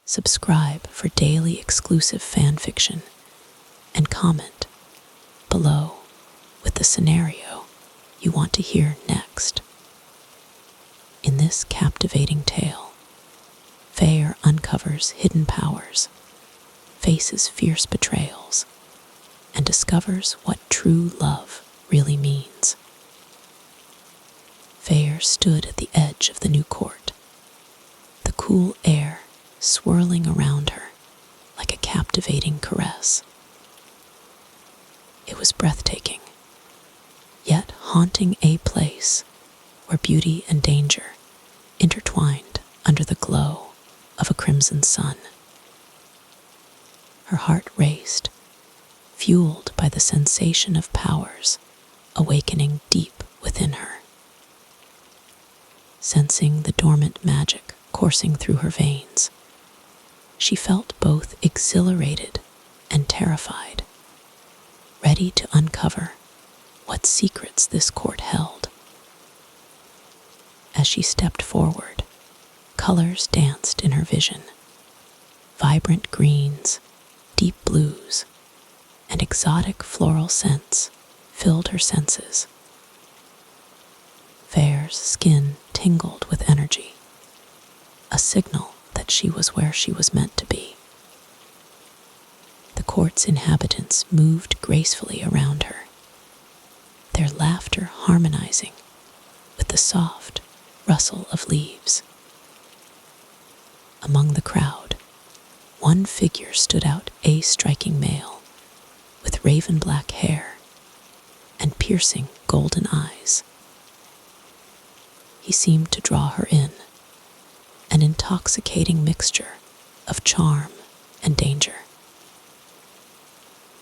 subscribe for daily exclusive fanfiction, and comment below with the scenario you want to hear next. In this captivating tale, Feyre uncovers hidden powers, faces fierce betrayals, and discovers what true love really means. Feyre stood at the edge of the new court, the cool air swirling around her like a captivating caress. It was breathtaking, yet haunting a place where beauty and danger intertwined under the glow of a crimson sun. Her heart raced, fueled by the sensation of powers awakening deep within her. Sensing the dormant magic coursing through her veins, she felt both exhilarated and terrified, ready to uncover what secrets this court held. As she stepped forward, colors danced in her vision. Vibrant greens, deep blues, and exotic floral scents filled her senses. Feyre's skin tingled with energy, a signal that she was where she was meant to be. The court's inhabitants moved gracefully around her, their laughter harmonizing with the soft rustle of leaves. Among the crowd, one figure stood out, a striking male with raven black hair and piercing golden eyes. He seemed to draw her in, an intoxicating mixture of charm and danger.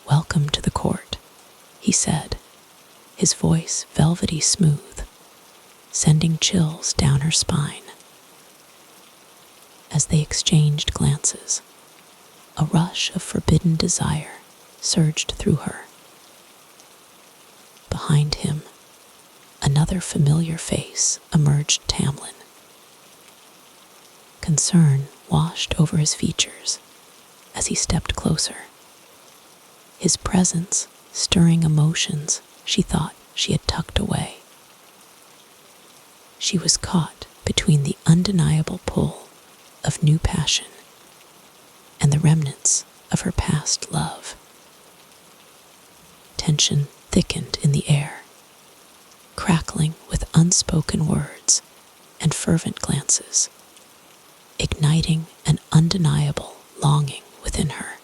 "Welcome to the court," he said, his voice velvety smooth, sending chills down her spine. As they exchanged glances, a rush of forbidden desire surged through her. Behind him, another familiar face emerged, Tamlin. Concern washed over his features as he stepped closer, his presence stirring emotions she thought she had tucked away. She was caught between the undeniable pull of new passion and the remnants of her past love. Tension thickened in the air, crackling with unspoken words and fervent glances, igniting an undeniable longing within her.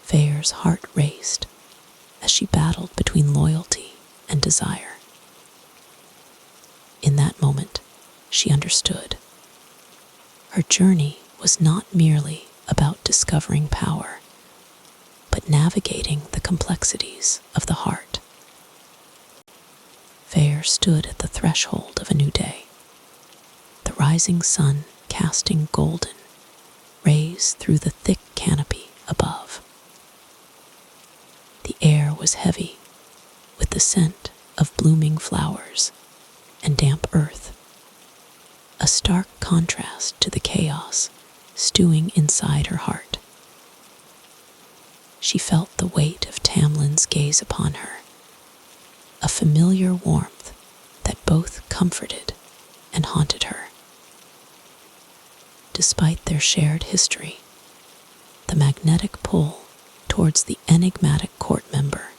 Feyre's heart raced as she battled between loyalty and desire. In that moment, she understood. Her journey was not merely about discovering power, but navigating the complexities of the heart. Feyre stood at the threshold of a new day, the rising sun casting golden rays through the thick canopy above. The air was heavy with the scent of blooming flowers and damp earth, a stark contrast to the chaos stewing inside her heart. She felt the weight of Tamlin's gaze upon her, a familiar warmth that both comforted and haunted her. Despite their shared history, the magnetic pull towards the enigmatic court member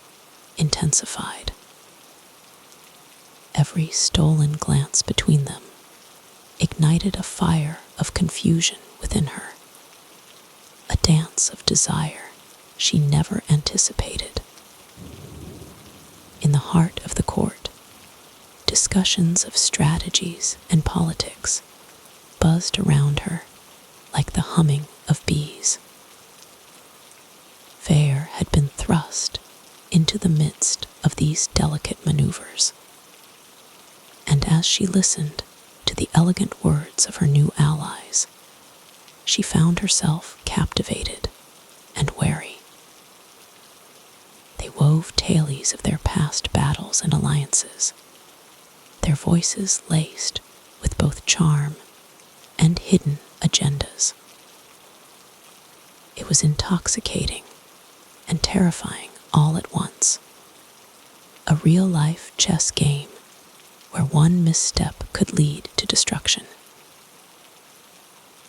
intensified. Every stolen glance between them ignited a fire of confusion within her, a dance of desire she never anticipated. In the heart of the court, discussions of strategies and politics buzzed around her like the humming of bees. Feyre had been thrust into the midst of these delicate maneuvers, and as she listened to the elegant words of her new allies, she found herself captivated and wary. They wove tales of their past battles and alliances, their voices laced with both charm and hidden agendas. It was intoxicating and terrifying all at once. A real-life chess game where one misstep could lead to destruction.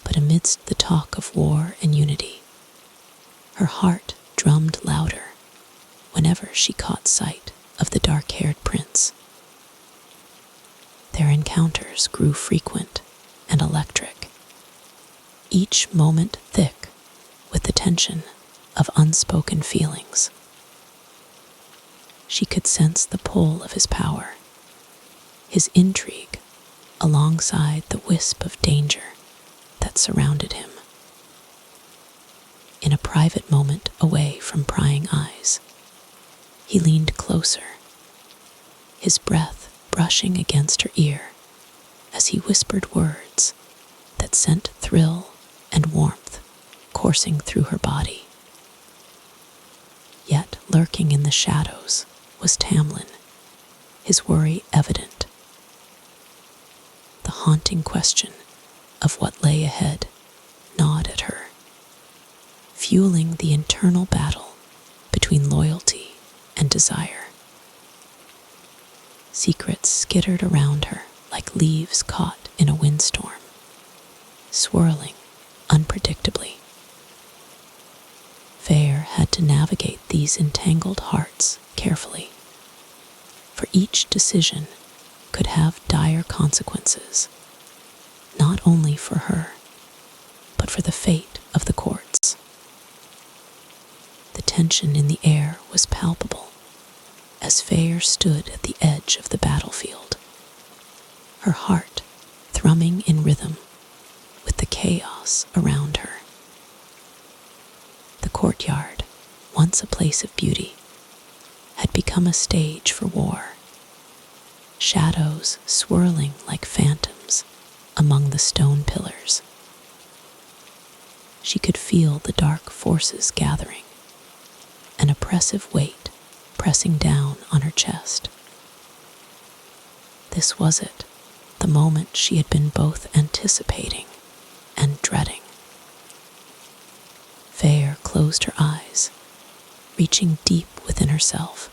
But amidst the talk of war and unity, her heart drummed louder whenever she caught sight of the dark-haired prince. Their encounters grew frequent and electric, each moment thick with the tension of unspoken feelings. She could sense the pull of his power, his intrigue, alongside the wisp of danger that surrounded him. In a private moment away from prying eyes, he leaned closer, his breath brushing against her ear as he whispered words that sent thrill and warmth coursing through her body. Yet lurking in the shadows was Tamlin, his worry evident. The haunting question of what lay ahead gnawed at her, fueling the internal battle between loyalty and desire. Secrets skittered around her like leaves caught in a windstorm, swirling unpredictably. Feyre had to navigate these entangled hearts carefully, for each decision could have dire consequences, not only for her, but for the fate of the courts. The tension in the air was palpable as Feyre stood at the edge of the battlefield, her heart thrumming in rhythm with the chaos around her. The courtyard, once a place of beauty, had become a stage for war, shadows swirling like phantoms among the stone pillars. She could feel the dark forces gathering, an oppressive weight pressing down on her chest. This was it, the moment she had been both anticipating and dreading. Feyre closed her eyes, reaching deep within herself,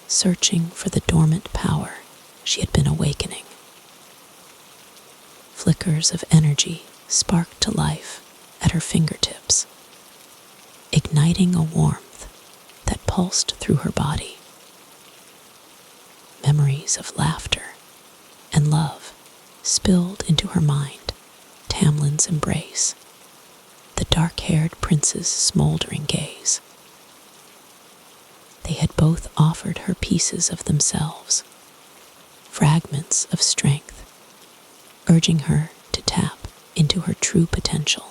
searching for the dormant power she had been awakening. Flickers of energy sparked to life at her fingertips, igniting a warmth that pulsed through her body. Memories of laughter and love spilled into her mind, Tamlin's embrace, the dark-haired prince's smoldering gaze. They had both offered her pieces of themselves, fragments of strength, urging her to tap into her true potential.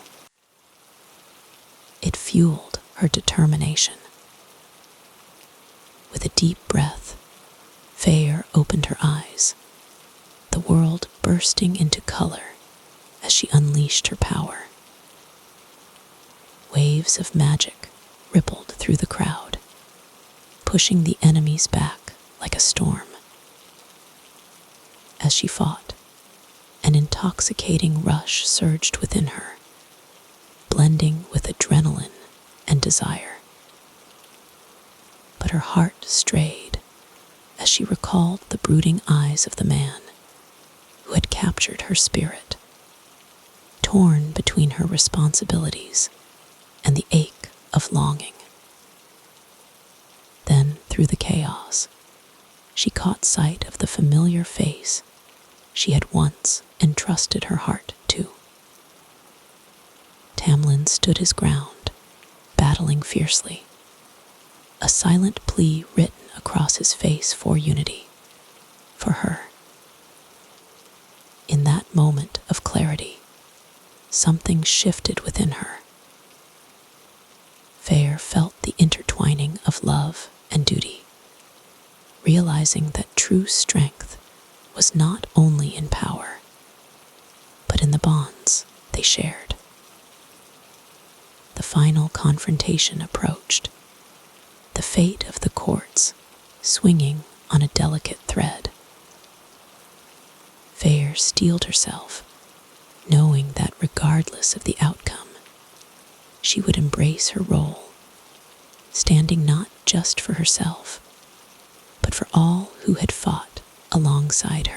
It fueled her determination. With a deep breath, Feyre opened her eyes, the world bursting into color as she unleashed her power. Waves of magic rippled through the crowd, pushing the enemies back like a storm. As she fought, an intoxicating rush surged within her, blending with adrenaline and desire. But her heart strayed as she recalled the brooding eyes of the man who had captured her spirit, torn between her responsibilities and the ache of longing. Then, through the chaos, she caught sight of the familiar face she had once entrusted her heart to. Tamlin stood his ground, battling fiercely, a silent plea written across his face for unity, for her. In that moment of clarity, something shifted within her. Feyre felt the intertwining of love and duty, realizing that true strength was not only in power, but in the bonds they shared. The final confrontation approached, the fate of the courts swinging on a delicate thread. Feyre steeled herself, knowing that regardless of the outcome, she would embrace her role, standing not just for herself, but for all who had fought alongside her.